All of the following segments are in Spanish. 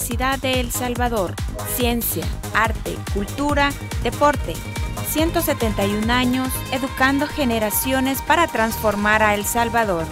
Universidad de El Salvador. Ciencia, arte, cultura, deporte. 171 años educando generaciones para transformar a El Salvador.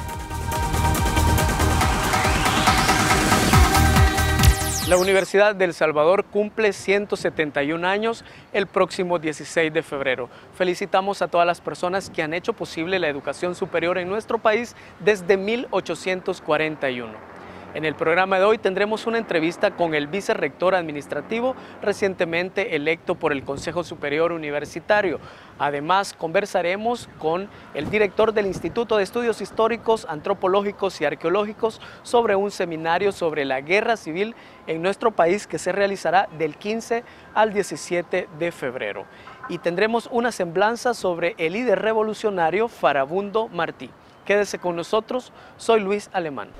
La Universidad de El Salvador cumple 171 años el próximo 16 de febrero. Felicitamos a todas las personas que han hecho posible la educación superior en nuestro país desde 1841. En el programa de hoy tendremos una entrevista con el vicerrector administrativo recientemente electo por el Consejo Superior Universitario. Además, conversaremos con el director del Instituto de Estudios Históricos, Antropológicos y Arqueológicos sobre un seminario sobre la guerra civil en nuestro país que se realizará del 15 al 17 de febrero. Y tendremos una semblanza sobre el líder revolucionario Farabundo Martí. Quédese con nosotros, soy Luis Alemán.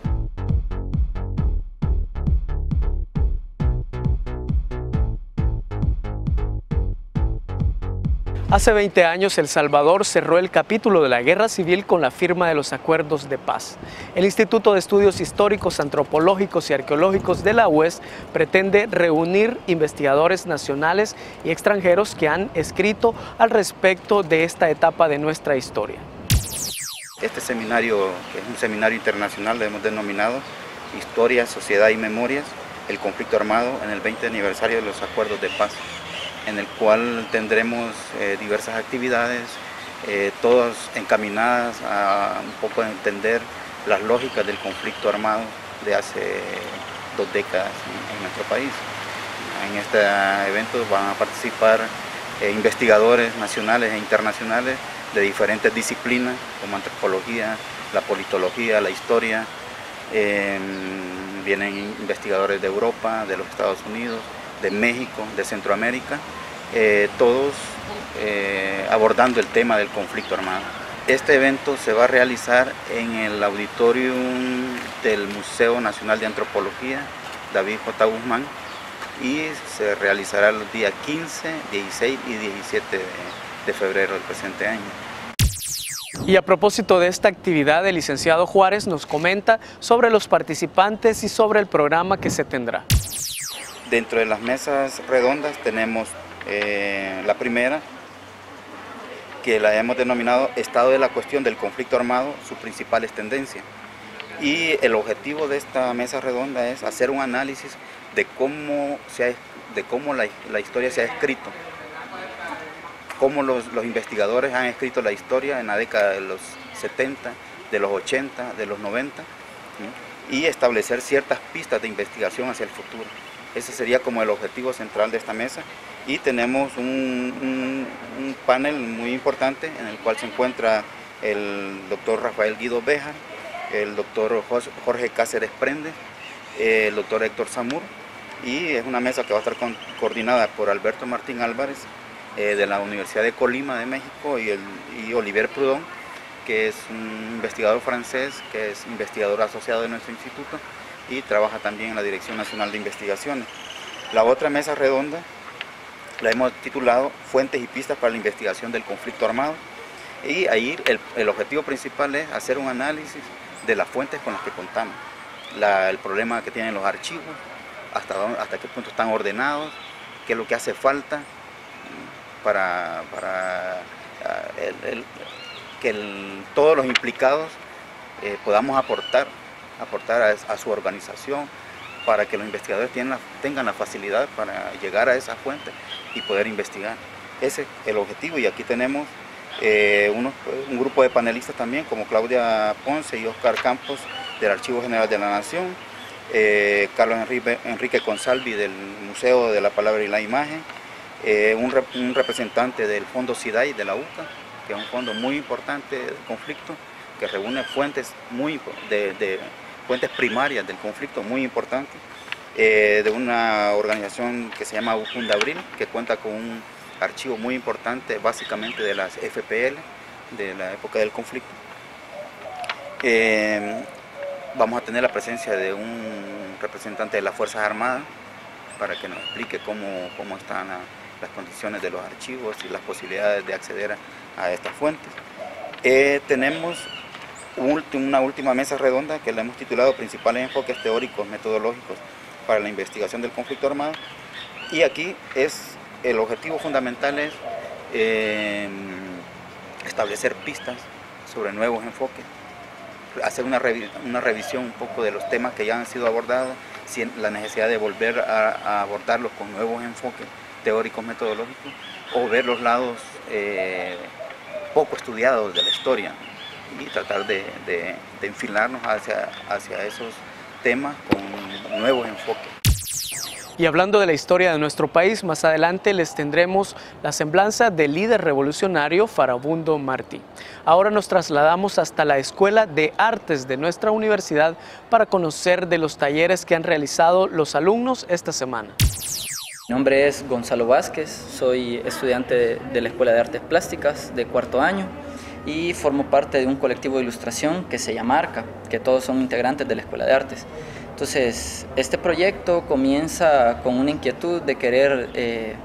Hace 20 años, El Salvador cerró el capítulo de la Guerra Civil con la firma de los Acuerdos de Paz. El Instituto de Estudios Históricos, Antropológicos y Arqueológicos de la UES pretende reunir investigadores nacionales y extranjeros que han escrito al respecto de esta etapa de nuestra historia. Este seminario, que es un seminario internacional, lo hemos denominado Historia, Sociedad y Memorias, el conflicto armado en el 20 aniversario de los Acuerdos de Paz, en el cual tendremos diversas actividades, todas encaminadas a un poco entender las lógicas del conflicto armado de hace 2 décadas en nuestro país. En este evento van a participar investigadores nacionales e internacionales de diferentes disciplinas como antropología, la politología, la historia. Vienen investigadores de Europa, de los Estados Unidos, de México, de Centroamérica, todos abordando el tema del conflicto armado. Este evento se va a realizar en el auditorium del Museo Nacional de Antropología David J. Guzmán y se realizará los días 15, 16 y 17 de febrero del presente año. Y a propósito de esta actividad, el licenciado Juárez nos comenta sobre los participantes y sobre el programa que se tendrá. Dentro de las mesas redondas tenemos la primera, que la hemos denominado Estado de la cuestión del conflicto armado, sus principales tendencias. Y el objetivo de esta mesa redonda es hacer un análisis de cómo la historia se ha escrito, cómo los investigadores han escrito la historia en la década de los 70, de los 80, de los 90, ¿sí? Y establecer ciertas pistas de investigación hacia el futuro. Ese sería como el objetivo central de esta mesa. Y tenemos un panel muy importante en el cual se encuentra el doctor Rafael Guido Béjar, el doctor Jorge Cáceres Prendes, el doctor Héctor Zamur, y es una mesa que va a estar coordinada por Alberto Martín Álvarez de la Universidad de Colima de México y Olivier Proudhon, que es un investigador francés, que es investigador asociado de nuestro instituto y trabaja también en la Dirección Nacional de Investigaciones. La otra mesa redonda la hemos titulado Fuentes y pistas para la investigación del conflicto armado, y ahí el objetivo principal es hacer un análisis de las fuentes con las que contamos, el problema que tienen los archivos, hasta qué punto están ordenados, qué es lo que hace falta para que todos los implicados podamos aportar a su organización, para que los investigadores tengan la facilidad para llegar a esa fuente y poder investigar. Ese es el objetivo, y aquí tenemos un grupo de panelistas también, como Claudia Ponce y Oscar Campos del Archivo General de la Nación, Carlos Enrique Consalvi del Museo de la Palabra y la Imagen, un representante del Fondo SIDAI de la UCA, que es un fondo muy importante de conflicto, que reúne fuentes fuentes primarias del conflicto muy importantes, de una organización que se llama Fundabril, que cuenta con un archivo muy importante, básicamente de las FPL, de la época del conflicto. Vamos a tener la presencia de un representante de las Fuerzas Armadas para que nos explique cómo están las condiciones de los archivos y las posibilidades de acceder a estas fuentes. Tenemos una última mesa redonda que la hemos titulado Principales enfoques teóricos metodológicos para la investigación del conflicto armado. Y aquí el objetivo fundamental es establecer pistas sobre nuevos enfoques, hacer una revisión un poco de los temas que ya han sido abordados, la necesidad de volver a abordarlos con nuevos enfoques teóricos, metodológicos, o ver los lados poco estudiados de la historia y tratar de enfilarnos hacia esos temas con nuevos enfoques. Y hablando de la historia de nuestro país, más adelante les tendremos la semblanza del líder revolucionario Farabundo Martí. Ahora nos trasladamos hasta la Escuela de Artes de nuestra universidad para conocer de los talleres que han realizado los alumnos esta semana. Mi nombre es Gonzalo Vázquez, soy estudiante de la Escuela de Artes Plásticas de cuarto año y formo parte de un colectivo de ilustración que se llama ARCA, que todos son integrantes de la Escuela de Artes. Entonces, este proyecto comienza con una inquietud de querer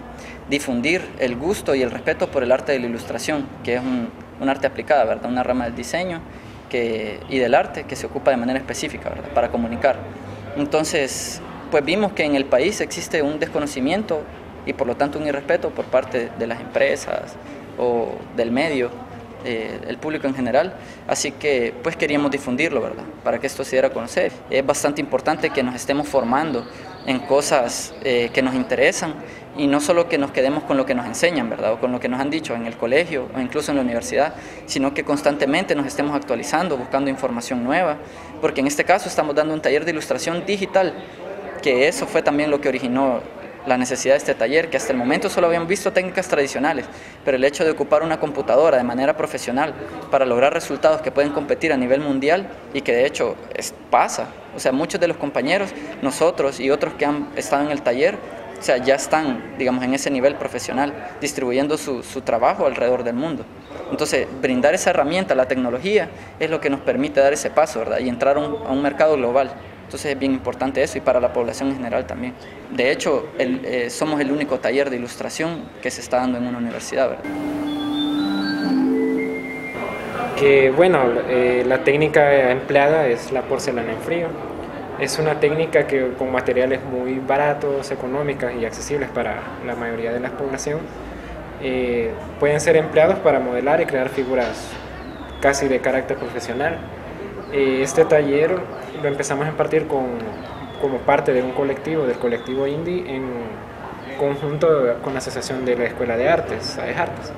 difundir el gusto y el respeto por el arte de la ilustración, que es un arte aplicada, ¿verdad? Una rama del diseño y del arte que se ocupa de manera específica, ¿verdad? Para comunicar. Entonces, pues vimos que en el país existe un desconocimiento y por lo tanto un irrespeto por parte de las empresas o del medio, el público en general, así que pues queríamos difundirlo, ¿verdad? Para que esto se diera a conocer. Es bastante importante que nos estemos formando en cosas que nos interesan y no solo que nos quedemos con lo que nos enseñan, ¿verdad? O con lo que nos han dicho en el colegio o incluso en la universidad, sino que constantemente nos estemos actualizando, buscando información nueva, porque en este caso estamos dando un taller de ilustración digital, que eso fue también lo que originó la necesidad de este taller, que hasta el momento solo habíamos visto técnicas tradicionales, pero el hecho de ocupar una computadora de manera profesional para lograr resultados que pueden competir a nivel mundial y que de hecho pasa, o sea, muchos de los compañeros, nosotros y otros que han estado en el taller, o sea, ya están, digamos, en ese nivel profesional, distribuyendo su trabajo alrededor del mundo. Entonces, brindar esa herramienta, la tecnología, es lo que nos permite dar ese paso, ¿verdad? Y entrar a un mercado global. Entonces es bien importante eso y para la población en general también. De hecho, somos el único taller de ilustración que se está dando en una universidad, ¿verdad? Que bueno, la técnica empleada es la porcelana en frío. Es una técnica que con materiales muy baratos, económicos y accesibles para la mayoría de la población pueden ser empleados para modelar y crear figuras casi de carácter profesional. Este taller lo empezamos a impartir como parte de un colectivo, del colectivo Indie, en conjunto con la Asociación de la Escuela de Artes, AES Artes.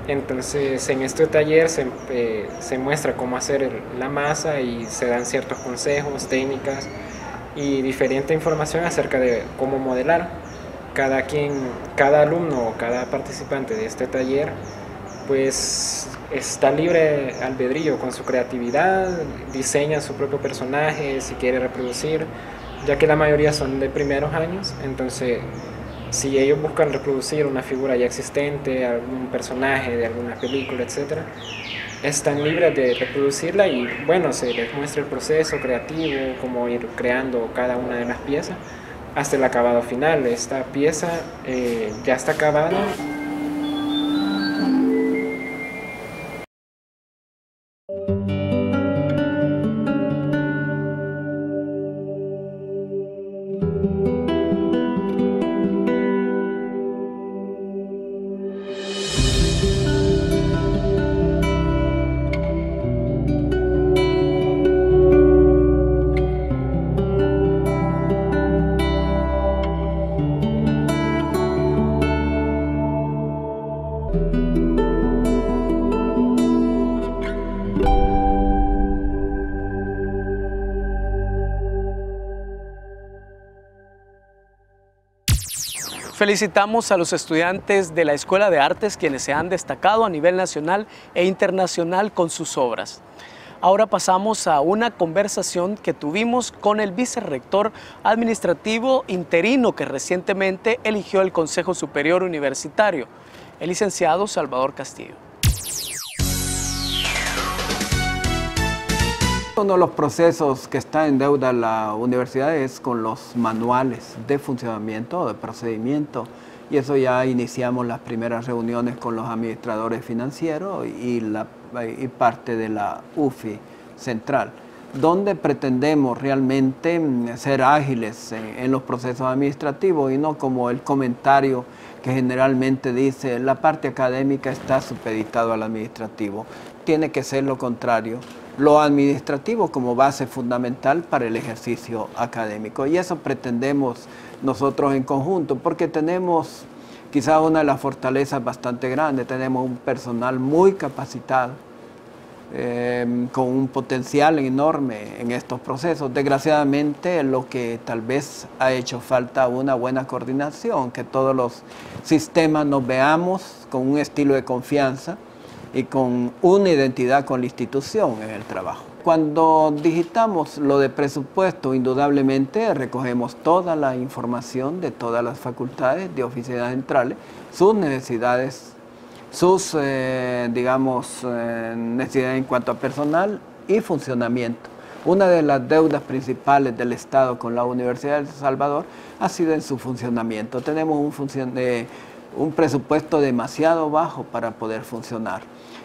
Entonces, en este taller se muestra cómo hacer la masa y se dan ciertos consejos, técnicas y diferente información acerca de cómo modelar. Cada alumno o cada participante de este taller pues está libre albedrío con su creatividad, diseña su propio personaje si quiere reproducir, ya que la mayoría son de primeros años. Entonces, si ellos buscan reproducir una figura ya existente, algún personaje de alguna película, etc., están libres de reproducirla y bueno, se les muestra el proceso creativo, cómo ir creando cada una de las piezas hasta el acabado final. Esta pieza ya está acabada. Felicitamos a los estudiantes de la Escuela de Artes quienes se han destacado a nivel nacional e internacional con sus obras. Ahora pasamos a una conversación que tuvimos con el vicerrector administrativo interino que recientemente eligió el Consejo Superior Universitario, el licenciado Salvador Castillo. Uno de los procesos que está en deuda la universidad es con los manuales de funcionamiento, de procedimiento, y eso ya iniciamos las primeras reuniones con los administradores financieros y parte de la UFI central. donde pretendemos realmente ser ágiles en los procesos administrativos y no como el comentario que generalmente dice la parte académica está supeditado al administrativo. Tiene que ser lo contrario, lo administrativo como base fundamental para el ejercicio académico, y eso pretendemos nosotros en conjunto, porque tenemos quizás una de las fortalezas bastante grandes, tenemos un personal muy capacitado, con un potencial enorme en estos procesos. Desgraciadamente, lo que tal vez ha hecho falta una buena coordinación, que todos los sistemas nos veamos con un estilo de confianza y con una identidad con la institución en el trabajo. Cuando digitamos lo de presupuesto, indudablemente recogemos toda la información de todas las facultades de oficinas centrales, sus necesidades, sus, necesidades en cuanto a personal y funcionamiento. Una de las deudas principales del Estado con la Universidad de El Salvador ha sido en su funcionamiento. Tenemos un presupuesto demasiado bajo para poder funcionar.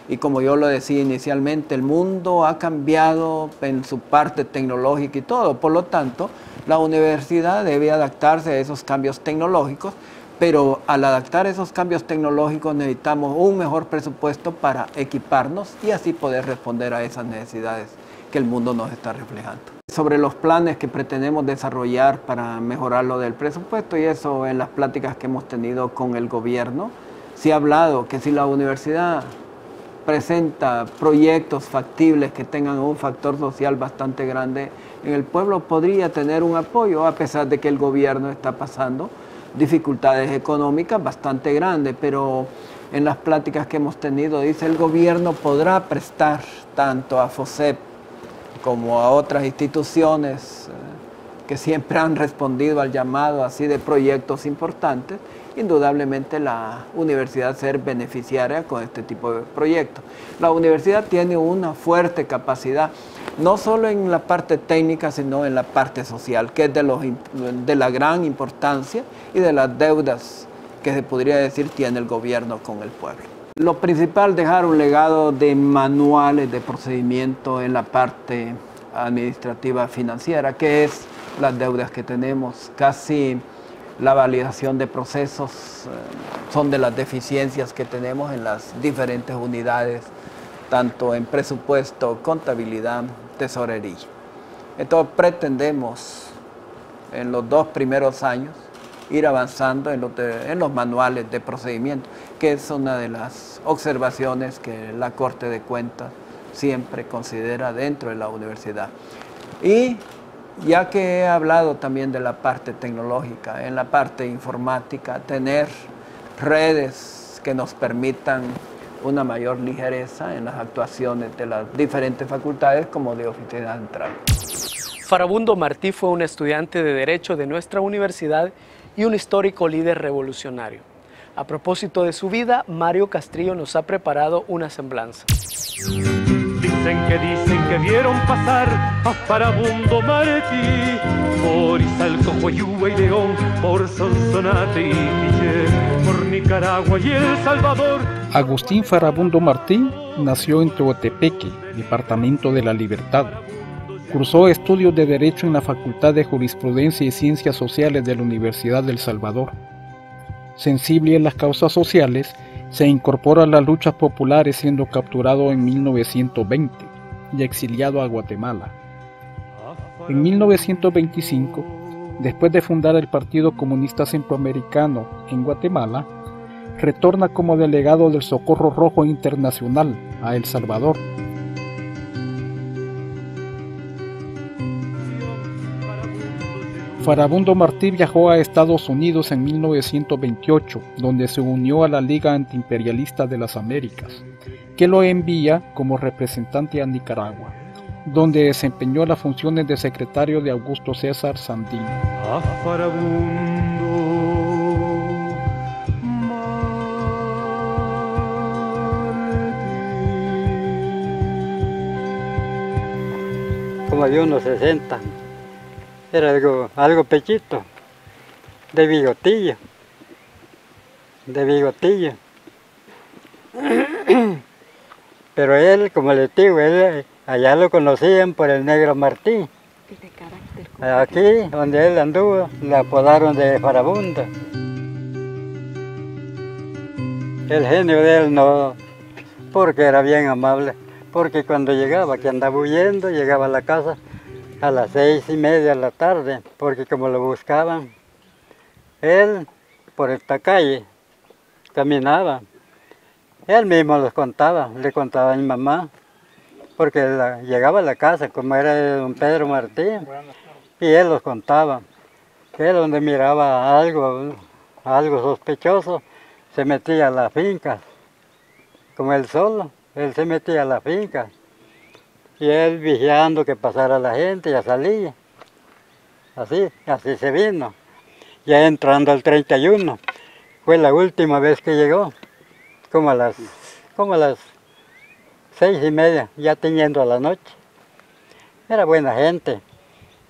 Y como yo lo decía inicialmente, el mundo ha cambiado en su parte tecnológica y todo. Por lo tanto, la universidad debe adaptarse a esos cambios tecnológicos, pero al adaptar esos cambios tecnológicos necesitamos un mejor presupuesto para equiparnos y así poder responder a esas necesidades que el mundo nos está reflejando. Sobre los planes que pretendemos desarrollar para mejorar lo del presupuesto, y eso en las pláticas que hemos tenido con el gobierno, se ha hablado que si la universidad presenta proyectos factibles que tengan un factor social bastante grande en el pueblo, podría tener un apoyo, a pesar de que el gobierno está pasando dificultades económicas bastante grandes, pero en las pláticas que hemos tenido dice el gobierno podrá prestar tanto a FOSEP como a otras instituciones que siempre han respondido al llamado así de proyectos importantes, indudablemente la universidad ser beneficiaria con este tipo de proyectos. La universidad tiene una fuerte capacidad, no solo en la parte técnica, sino en la parte social, que es de la gran importancia y de las deudas que se podría decir tiene el gobierno con el pueblo. Lo principal, dejar un legado de manuales de procedimiento en la parte administrativa financiera, que es las deudas que tenemos. Casi la validación de procesos son de las deficiencias que tenemos en las diferentes unidades, tanto en presupuesto, contabilidad, tesorería. Entonces pretendemos en los 2 primeros años ir avanzando en los manuales de procedimiento, que es una de las observaciones que la Corte de Cuentas siempre considera dentro de la universidad. Y ya que he hablado también de la parte tecnológica, en la parte informática, tener redes que nos permitan una mayor ligereza en las actuaciones de las diferentes facultades como de oficina central. Farabundo Martí fue un estudiante de Derecho de nuestra universidad y un histórico líder revolucionario. A propósito de su vida, Mario Castrillo nos ha preparado una semblanza. Dicen que vieron pasar a Farabundo Martí por Izalco, Coyúa y León, por Sonsonate y Piché, por Nicaragua y El Salvador. Agustín Farabundo Martí nació en Teotepeque, departamento de La Libertad. Cursó estudios de Derecho en la Facultad de Jurisprudencia y Ciencias Sociales de la Universidad del Salvador. Sensible en las causas sociales, se incorpora a las luchas populares siendo capturado en 1920 y exiliado a Guatemala. En 1925, después de fundar el Partido Comunista Centroamericano en Guatemala, retorna como delegado del Socorro Rojo Internacional a El Salvador. Farabundo Martí viajó a Estados Unidos en 1928, donde se unió a la Liga Antiimperialista de las Américas, que lo envía como representante a Nicaragua, donde desempeñó las funciones de secretario de Augusto César Sandino. A Farabundo Martí. Como de unos 60. Era algo pechito, de bigotillo. Pero él, como les digo, él Allá lo conocían por el Negro Martí. Aquí, donde él anduvo, le apodaron de Farabundo. El genio de él no, porque era bien amable, porque cuando llegaba, que andaba huyendo, llegaba a la casa a las 6:30 de la tarde, porque como lo buscaban, él por esta calle caminaba. Él mismo los contaba, le contaba a mi mamá, porque llegaba a la casa, como era de don Pedro Martín, y él los contaba. Él donde miraba algo sospechoso, se metía a las fincas, como él solo, él se metía a las fincas, y él vigilando que pasara la gente, ya salía. Así se vino. Ya entrando al 31, fue la última vez que llegó, como a las 6:30, ya teniendo a la noche. Era buena gente,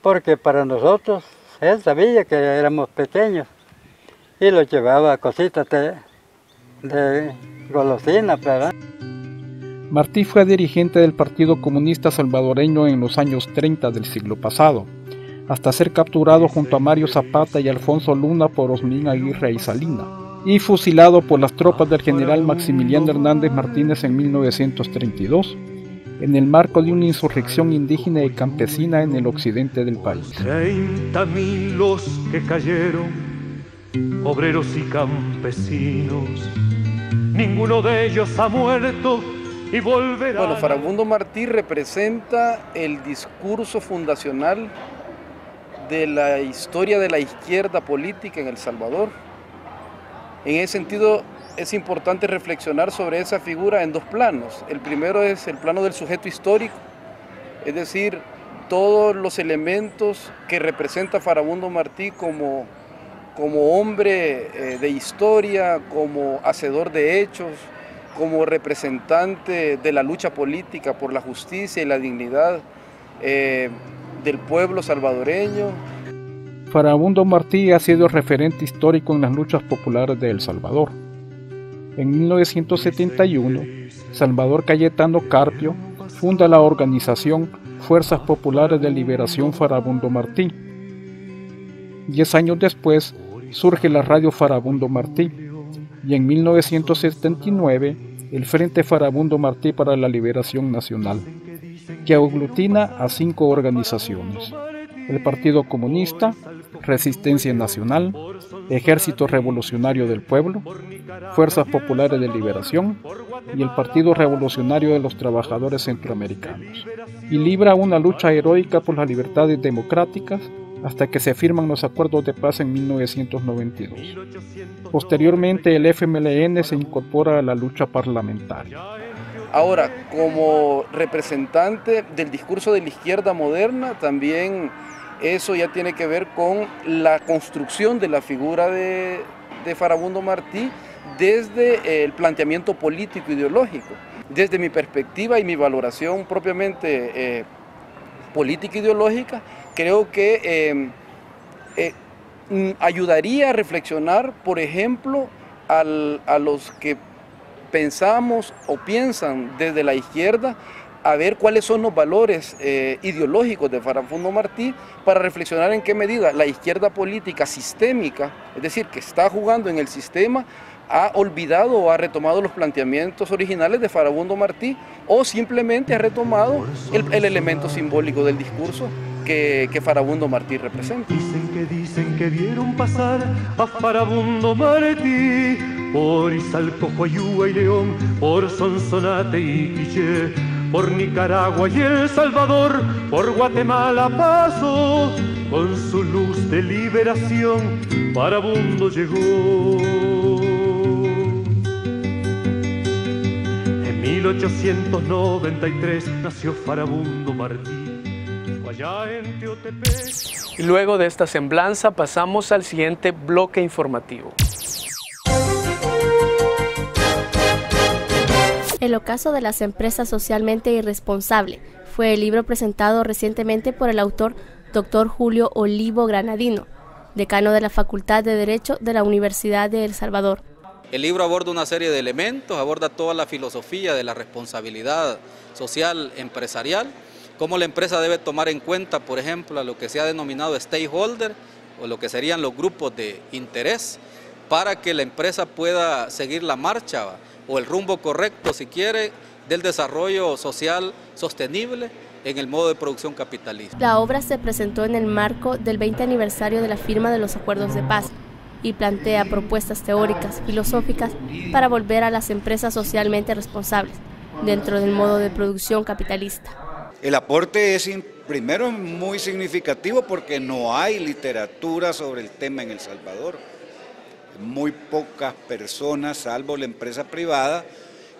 porque para nosotros, él sabía que éramos pequeños, y lo llevaba a cositas de golosina, ¿verdad? Martí fue dirigente del Partido Comunista Salvadoreño en los años 30 del siglo pasado, hasta ser capturado junto a Mario Zapata y Alfonso Luna por Osmín Aguirre y Salina, y fusilado por las tropas del general Maximiliano Hernández Martínez en 1932, en el marco de una insurrección indígena y campesina en el occidente del país. 30.000 los que cayeron, obreros y campesinos, ninguno de ellos ha muerto y volverá. Bueno, Farabundo Martí representa el discurso fundacional de la historia de la izquierda política en El Salvador. En ese sentido, es importante reflexionar sobre esa figura en dos planos. El primero es el plano del sujeto histórico, es decir, todos los elementos que representa Farabundo Martí como hombre de historia, como hacedor de hechos, como representante de la lucha política por la justicia y la dignidad del pueblo salvadoreño. Farabundo Martí ha sido referente histórico en las luchas populares de El Salvador. En 1971, Salvador Cayetano Carpio funda la organización Fuerzas Populares de Liberación Farabundo Martí. 10 años después, surge la radio Farabundo Martí, y en 1979, el Frente Farabundo Martí para la Liberación Nacional, que aglutina a 5 organizaciones: el Partido Comunista, Resistencia Nacional, Ejército Revolucionario del Pueblo, Fuerzas Populares de Liberación y el Partido Revolucionario de los Trabajadores Centroamericanos, y libra una lucha heroica por las libertades democráticas hasta que se firman los acuerdos de paz en 1992. Posteriormente, el FMLN se incorpora a la lucha parlamentaria. Ahora, como representante del discurso de la izquierda moderna, también eso ya tiene que ver con la construcción de la figura de Farabundo Martí desde el planteamiento político ideológico. Desde mi perspectiva y mi valoración propiamente política ideológica, creo que ayudaría a reflexionar, por ejemplo, a los que pensamos o piensan desde la izquierda, a ver cuáles son los valores ideológicos de Farabundo Martí, para reflexionar en qué medida la izquierda política sistémica, es decir, que está jugando en el sistema, ha olvidado o ha retomado los planteamientos originales de Farabundo Martí, o simplemente ha retomado el elemento simbólico del discurso que Farabundo Martí representa. Dicen que vieron pasar a Farabundo Martí por Izalco, Coayúa y León, por Sonsonate y Quiché, por Nicaragua y El Salvador, por Guatemala paso, con su luz de liberación, Farabundo llegó. En 1893 nació Farabundo Martí. Y luego de esta semblanza pasamos al siguiente bloque informativo. El ocaso de las empresas socialmente irresponsable fue el libro presentado recientemente por el autor Dr. Julio Olivo Granadino, decano de la Facultad de Derecho de la Universidad de El Salvador. El libro aborda una serie de elementos, aborda toda la filosofía de la responsabilidad social empresarial, cómo la empresa debe tomar en cuenta, por ejemplo, a lo que se ha denominado stakeholder, o lo que serían los grupos de interés, para que la empresa pueda seguir la marcha o el rumbo correcto, si quiere, del desarrollo social sostenible en el modo de producción capitalista. La obra se presentó en el marco del 20 aniversario de la firma de los Acuerdos de Paz y plantea propuestas teóricas, filosóficas, para volver a las empresas socialmente responsables dentro del modo de producción capitalista. El aporte es primero muy significativo porque no hay literatura sobre el tema en El Salvador. Muy pocas personas, salvo la empresa privada,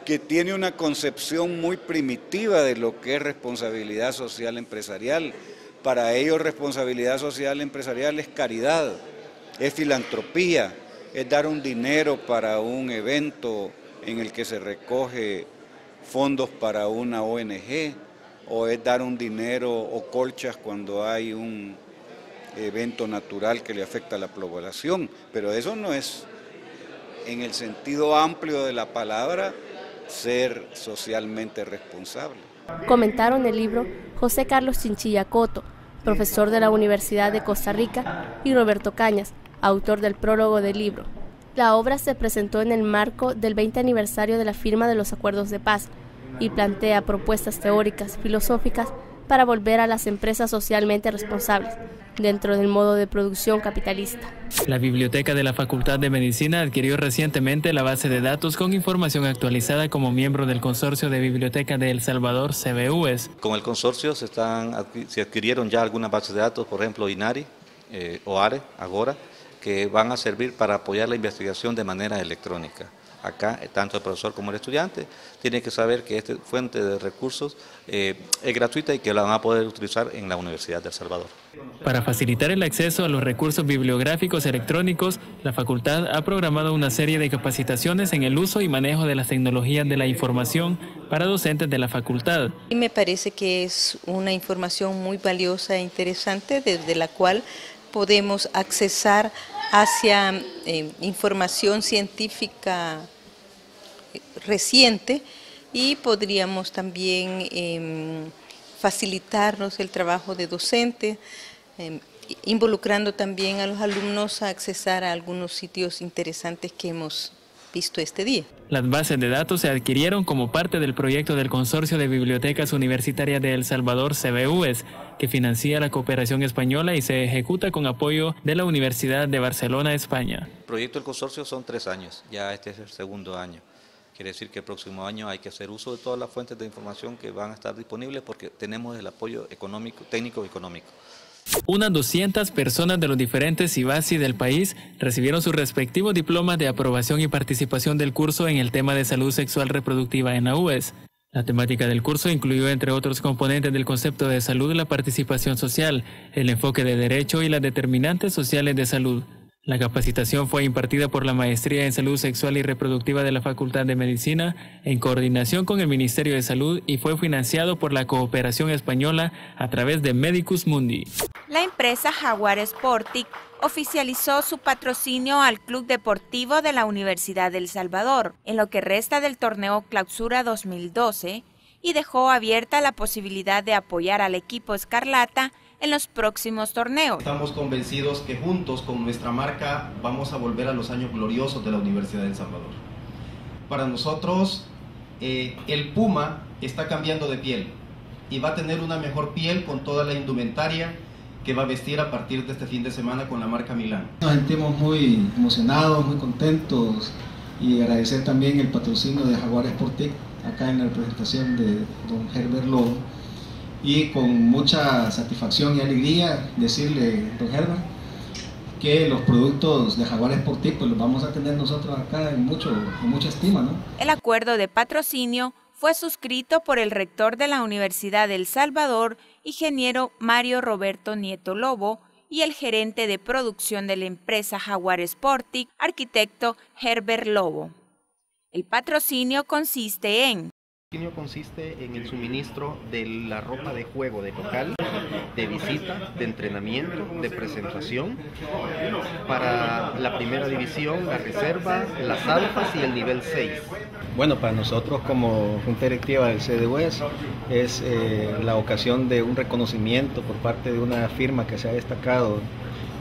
que tiene una concepción muy primitiva de lo que es responsabilidad social empresarial. Para ellos responsabilidad social empresarial es caridad, es filantropía, es dar un dinero para un evento en el que se recoge fondos para una ONG, o es dar un dinero o colchas cuando hay un evento natural que le afecta a la población, pero eso no es, en el sentido amplio de la palabra, ser socialmente responsable. Comentaron el libro José Carlos Chinchilla Coto, profesor de la Universidad de Costa Rica, y Roberto Cañas, autor del prólogo del libro. La obra se presentó en el marco del 20 aniversario de la firma de los Acuerdos de Paz y plantea propuestas teóricas, filosóficas, para volver a las empresas socialmente responsables dentro del modo de producción capitalista. La Biblioteca de la Facultad de Medicina adquirió recientemente la base de datos con información actualizada como miembro del Consorcio de Biblioteca de El Salvador, CBUES. Con el consorcio se adquirieron ya algunas bases de datos, por ejemplo INARI, OARE, Agora, que van a servir para apoyar la investigación de manera electrónica. Acá, tanto el profesor como el estudiante tiene que saber que esta fuente de recursos es gratuita y que la van a poder utilizar en la Universidad de El Salvador. Para facilitar el acceso a los recursos bibliográficos electrónicos, la facultad ha programado una serie de capacitaciones en el uso y manejo de las tecnologías de la información para docentes de la facultad. Y me parece que es una información muy valiosa e interesante desde la cual podemos accesar hacia información científica reciente y podríamos también facilitarnos el trabajo de docente, involucrando también a los alumnos a accesar a algunos sitios interesantes que hemos visto este día. Las bases de datos se adquirieron como parte del proyecto del Consorcio de Bibliotecas Universitarias de El Salvador, CBUES, que financia la cooperación española y se ejecuta con apoyo de la Universidad de Barcelona, España. El proyecto del consorcio son 3 años, ya este es el segundo año. Quiere decir que el próximo año hay que hacer uso de todas las fuentes de información que van a estar disponibles porque tenemos el apoyo económico, técnico y económico. Unas 200 personas de los diferentes IBASI del país recibieron sus respectivos diplomas de aprobación y participación del curso en el tema de salud sexual reproductiva en la UES. La temática del curso incluyó, entre otros componentes del concepto de salud, la participación social, el enfoque de derecho y las determinantes sociales de salud. La capacitación fue impartida por la Maestría en Salud Sexual y Reproductiva de la Facultad de Medicina en coordinación con el Ministerio de Salud y fue financiado por la Cooperación Española a través de Medicus Mundi. La empresa Jaguar Sportic oficializó su patrocinio al Club Deportivo de la Universidad de El Salvador en lo que resta del torneo Clausura 2012 y dejó abierta la posibilidad de apoyar al equipo Escarlata en los próximos torneos. Estamos convencidos que juntos con nuestra marca vamos a volver a los años gloriosos de la Universidad de El Salvador. Para nosotros el Puma está cambiando de piel y va a tener una mejor piel con toda la indumentaria que va a vestir a partir de este fin de semana con la marca Milán. Nos sentimos muy emocionados, muy contentos y agradecer también el patrocinio de Jaguar Sportic acá en la representación de don Herbert Lobo. Y con mucha satisfacción y alegría decirle, don Herbert, que los productos de Jaguar Sportic pues los vamos a tener nosotros acá en mucha estima, ¿no? El acuerdo de patrocinio fue suscrito por el rector de la Universidad de El Salvador, ingeniero Mario Roberto Nieto Lobo, y el gerente de producción de la empresa Jaguar Sportic, arquitecto Herbert Lobo. El patrocinio consiste en El patrocinio consiste en el suministro de la ropa de juego de local, de visita, de entrenamiento, de presentación para la primera división, la reserva, las alfas y el nivel 6. Bueno, para nosotros como Junta Directiva del CDUES es la ocasión de un reconocimiento por parte de una firma que se ha destacado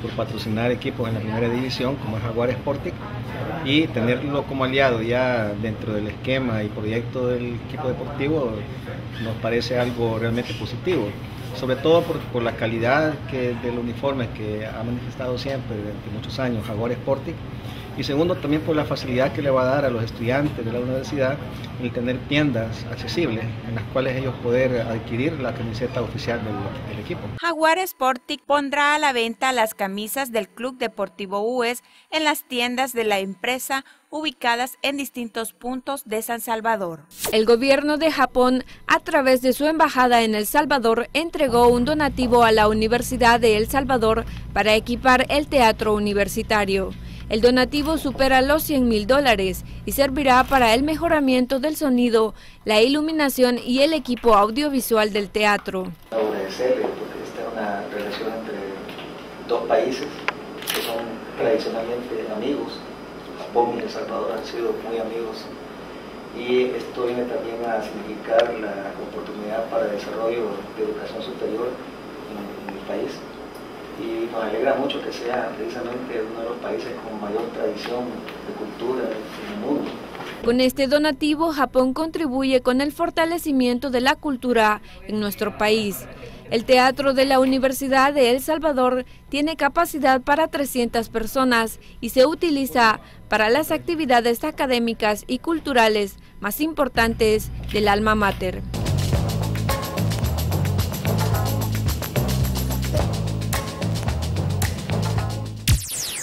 por patrocinar equipos en la primera división, como es Jaguar Sporting, y tenerlo como aliado ya dentro del esquema y proyecto del equipo deportivo nos parece algo realmente positivo, sobre todo por la calidad del uniforme que ha manifestado siempre durante muchos años Jaguar Sporting, y segundo también por la facilidad que le va a dar a los estudiantes de la universidad el tener tiendas accesibles en las cuales ellos poder adquirir la camiseta oficial del equipo. Jaguar Sporting pondrá a la venta las camisas del Club Deportivo UES en las tiendas de la empresa ubicadas en distintos puntos de San Salvador. El gobierno de Japón, a través de su embajada en El Salvador, entregó un donativo a la Universidad de El Salvador para equipar el teatro universitario. El donativo supera los $100,000 y servirá para el mejoramiento del sonido, la iluminación y el equipo audiovisual del teatro. Agradecerle porque esta es una relación entre dos países que son tradicionalmente amigos. Japón y El Salvador han sido muy amigos y esto viene también a significar la oportunidad para el desarrollo de educación superior en el país. Y nos alegra mucho que sea precisamente uno de los países con mayor tradición de cultura en el mundo. Con este donativo, Japón contribuye con el fortalecimiento de la cultura en nuestro país. El teatro de la Universidad de El Salvador tiene capacidad para 300 personas y se utiliza para las actividades académicas y culturales más importantes del alma mater.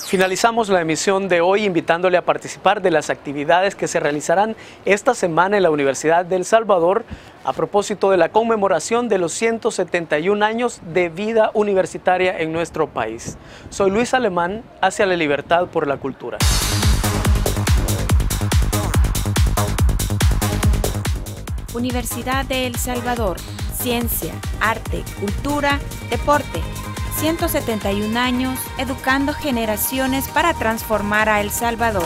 Finalizamos la emisión de hoy invitándole a participar de las actividades que se realizarán esta semana en la Universidad de El Salvador a propósito de la conmemoración de los 171 años de vida universitaria en nuestro país. Soy Luis Alemán, hacia la libertad por la cultura. Universidad de El Salvador, ciencia, arte, cultura, deporte. 171 años educando generaciones para transformar a El Salvador.